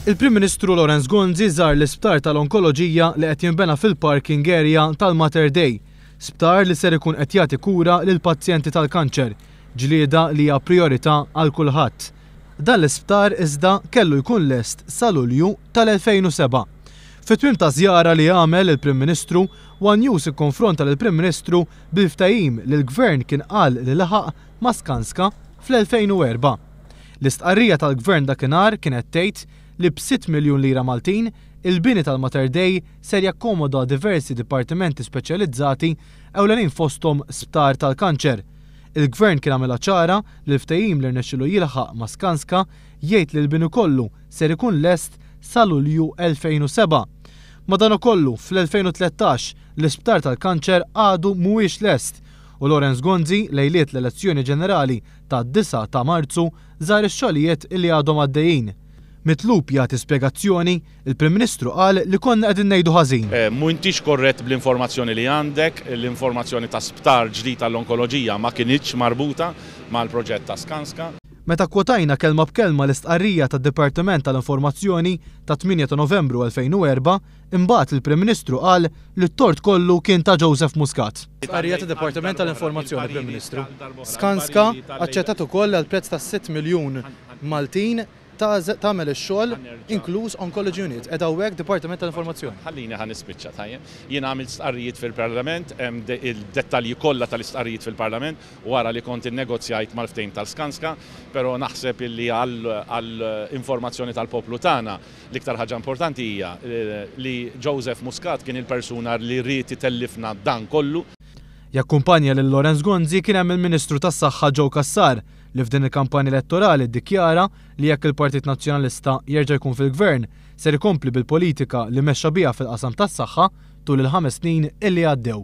Il-Prim Ministru Laurence Gonzi żar l-isptar tal-onkoloġija li qed jinbena fil-parking area tal-Mater Dei, sptar li ser ikun qed jagħti kura lil pazjenti tal-kanċer, ġlieda li hija priorità għal kulħadd. Dan l-isptar iżda kellu jkun lest sa Lulju tal-2007. Fit-tmiem ta' żjara li għamel il-Prim Ministru, One News ikkonfronta lill-Prim Ministru bil-ftehim li l-Gvern kien qal li laħaq ma' Skanska fl-2004. L-istqarrija tal-Gvern dakinhar kienet tgħid li b'6 miljun lira Maltin il-bini tal-Mater Dei ser jakkomoda diversi dipartimenti speċjalizzati ewlenin fosthom sptar tal-kanċer. Il-Gvern kien għamilha ċara li l-ftehim li rnexxielu jilħaq ma' Skanska jgħid li l-bini kollu ser ikun lest sa Lulju 2007. Madankollu fl-2013 l-isptar tal-kanċer għadu mhuwiex lest u Laurence Gonzi lejliet l-elezzjoni ġenerali tad-9 ta' Marzu żar ix-xogħlijiet li għadhom għaddejjin. Mitlub jagħti spjegazzjoni, il-Prim Ministru qal li konna qegħdin ngħidu ħażin. M'intix korrett bl-informazzjoni li għandek, l-informazzjoni ta' sptar ġdid tal-onkoloġija ma kienitx marbuta mal-proġett ta' Skanska. Meta kwotajna kelma b'kelma l-istqarrija tad-Dipartiment tal-Informazzjoni ta' 8 ta' Novembru 2004, imbagħad il-Prim Ministru qal li t-tort kollu kien ta' Joseph Muscat. Istqarrija tad-Dipartiment tal-Informazzjoni, Prim Ministru. Skanska aċċettat ukoll għal prezz ta' 6 miljun Maltin tagħmel ix-xogħol inkluż Oncology Unit qed hawnhekk Dipartiment tal-Informazzjoni. Ħallini ħa nispiċċa tajjeb. Jien għamilt stqarrijiet fil-Parlament, hemm il-dettalji kollha tal-istqarrijiet fil-Parlament wara li kont innegozjajt mal-ftehim tal-Skanska, però naħseb illi għall-informazzjoni tal-poplu tagħna l-iktar ħaġa importanti hija li Joseph Muscat kien il-persuna li rrid itellifna dan kollu. Jakkumpanja lil Laurence Gonzi kien hemm il-Ministru tas-Saħħa Joe Cassar li f'din il-kampanja elettorali ddikjara li jekk il-Partit Nazzjonalista jerġa' jkun fil-Gvern ser ikompli bil-politika li mexxa biha fil-qasam tas-saħħa tul il-5 snin illi għaddew.